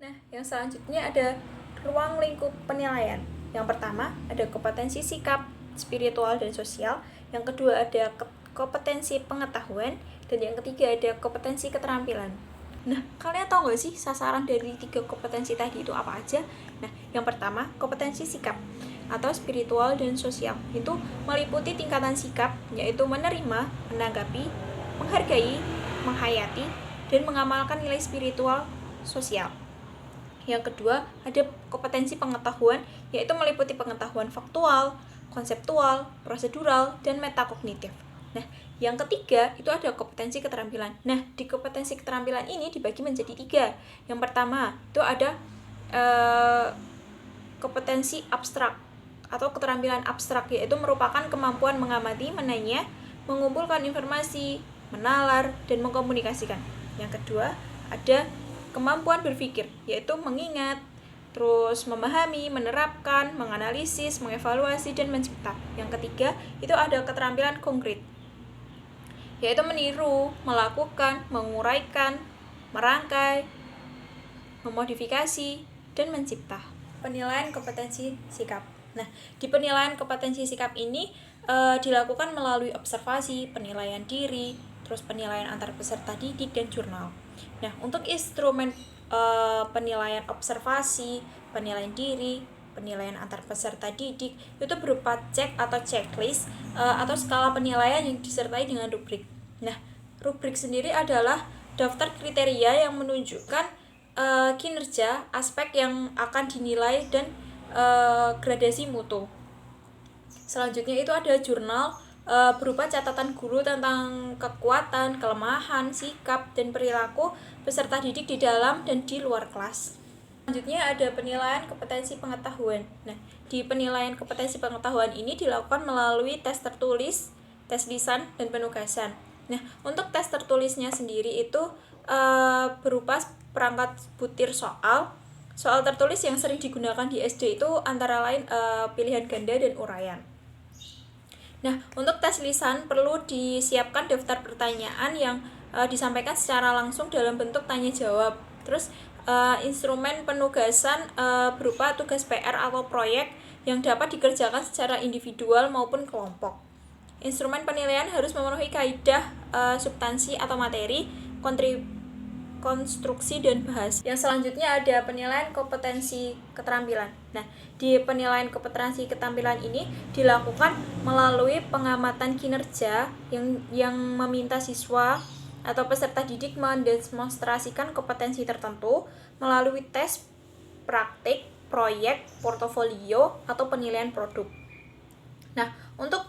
Nah, yang selanjutnya ada ruang lingkup penilaian. Yang pertama ada kompetensi sikap, spiritual, dan sosial. Yang kedua ada kompetensi pengetahuan. Dan yang ketiga ada kompetensi keterampilan. Nah, kalian tahu nggak sih sasaran dari 3 kompetensi tadi itu apa aja? Nah, yang pertama kompetensi sikap atau spiritual dan sosial. Itu meliputi tingkatan sikap, yaitu menerima, menanggapi, menghargai, menghayati, dan mengamalkan nilai spiritual sosial. Yang kedua, ada kompetensi pengetahuan, yaitu meliputi pengetahuan faktual, konseptual, prosedural, dan metakognitif. Nah, yang ketiga itu ada kompetensi keterampilan. Nah, di kompetensi keterampilan ini dibagi menjadi 3. Yang pertama itu ada kompetensi abstrak atau keterampilan abstrak, yaitu merupakan kemampuan mengamati, menanya, mengumpulkan informasi, menalar, dan mengkomunikasikan. Yang kedua ada kemampuan berpikir, yaitu mengingat, terus memahami, menerapkan, menganalisis, mengevaluasi, dan mencipta. Yang ketiga itu ada keterampilan konkret, yaitu meniru, melakukan, menguraikan, merangkai, memodifikasi, dan mencipta. Penilaian kompetensi sikap. Nah, di penilaian kompetensi sikap ini dilakukan melalui observasi, penilaian diri, terus penilaian antar peserta didik, dan jurnal. Nah, untuk instrumen penilaian observasi, penilaian diri, penilaian antar peserta didik itu berupa cek atau checklist atau skala penilaian yang disertai dengan rubrik. Nah, rubrik sendiri adalah daftar kriteria yang menunjukkan kinerja, aspek yang akan dinilai, dan gradasi mutu. Selanjutnya itu ada jurnal berupa catatan guru tentang kekuatan, kelemahan, sikap, dan perilaku peserta didik di dalam dan di luar kelas. Selanjutnya ada penilaian kompetensi pengetahuan. Nah, di penilaian kompetensi pengetahuan ini dilakukan melalui tes tertulis, tes lisan, dan penugasan. Nah, untuk tes tertulisnya sendiri itu berupa perangkat butir soal. Soal tertulis yang sering digunakan di SD itu antara lain pilihan ganda dan uraian. Nah, untuk tes lisan perlu disiapkan daftar pertanyaan yang disampaikan secara langsung dalam bentuk tanya jawab. Terus instrumen penugasan berupa tugas PR atau proyek yang dapat dikerjakan secara individual maupun kelompok. Instrumen penilaian harus memenuhi kaidah substansi atau materi, konstruksi, dan bahasa. Yang selanjutnya ada penilaian kompetensi keterampilan. Nah, di penilaian kompetensi keterampilan ini dilakukan melalui pengamatan kinerja yang meminta siswa atau peserta didik mendemonstrasikan kompetensi tertentu melalui tes, praktik, proyek, portofolio, atau penilaian produk. Nah, untuk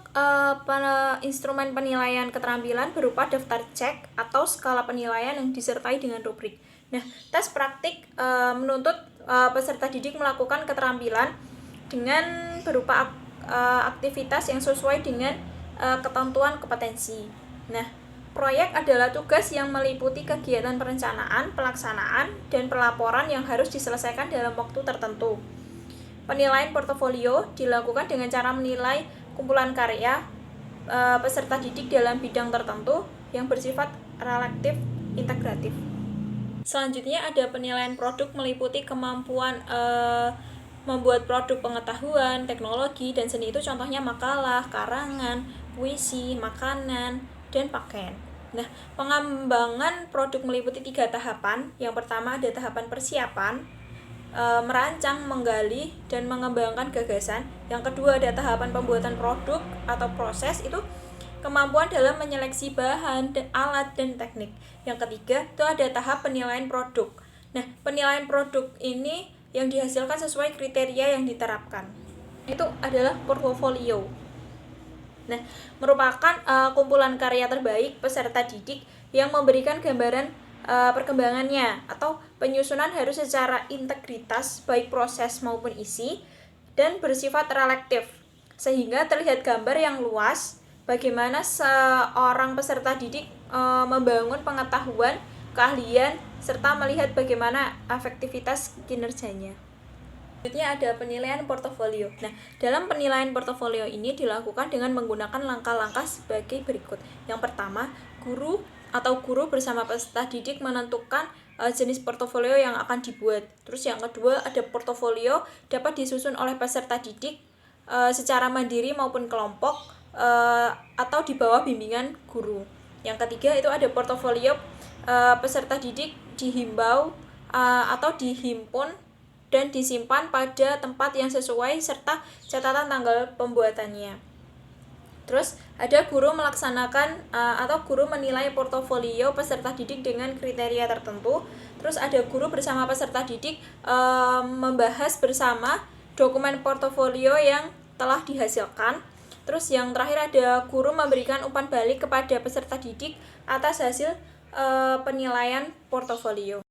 instrumen penilaian keterampilan berupa daftar cek atau skala penilaian yang disertai dengan rubrik. Nah, tes praktik menuntut peserta didik melakukan keterampilan dengan berupa aktivitas yang sesuai dengan ketentuan kompetensi. Nah, proyek adalah tugas yang meliputi kegiatan perencanaan, pelaksanaan, dan pelaporan yang harus diselesaikan dalam waktu tertentu. Penilaian portofolio dilakukan dengan cara menilai kumpulan karya peserta didik dalam bidang tertentu yang bersifat relatif integratif. Selanjutnya ada penilaian produk, meliputi kemampuan membuat produk pengetahuan, teknologi, dan seni. Itu contohnya makalah, karangan, puisi, makanan, dan pakaian. Nah, pengembangan produk meliputi 3 tahapan. Yang pertama ada tahapan persiapan, merancang, menggali, dan mengembangkan gagasan. Yang kedua ada tahapan pembuatan produk atau proses, itu kemampuan dalam menyeleksi bahan, alat, dan teknik. Yang ketiga itu ada tahap penilaian produk. Nah, penilaian produk ini yang dihasilkan sesuai kriteria yang diterapkan. Itu adalah portofolio. Nah, merupakan kumpulan karya terbaik peserta didik yang memberikan gambaran perkembangannya, atau penyusunan harus secara integritas baik proses maupun isi, dan bersifat relatif sehingga terlihat gambar yang luas bagaimana seorang peserta didik membangun pengetahuan, keahlian, serta melihat bagaimana efektivitas kinerjanya. Selanjutnya ada penilaian portofolio. Nah, dalam penilaian portofolio ini dilakukan dengan menggunakan langkah-langkah sebagai berikut. Yang pertama, guru atau guru bersama peserta didik menentukan jenis portofolio yang akan dibuat. Terus yang kedua ada portofolio dapat disusun oleh peserta didik secara mandiri maupun kelompok atau di bawah bimbingan guru. Yang ketiga itu ada portofolio peserta didik dihimbau atau dihimpun dan disimpan pada tempat yang sesuai serta catatan tanggal pembuatannya. Terus ada guru melaksanakan atau guru menilai portofolio peserta didik dengan kriteria tertentu. Terus ada guru bersama peserta didik membahas bersama dokumen portofolio yang telah dihasilkan. Terus yang terakhir ada guru memberikan umpan balik kepada peserta didik atas hasil penilaian portofolio.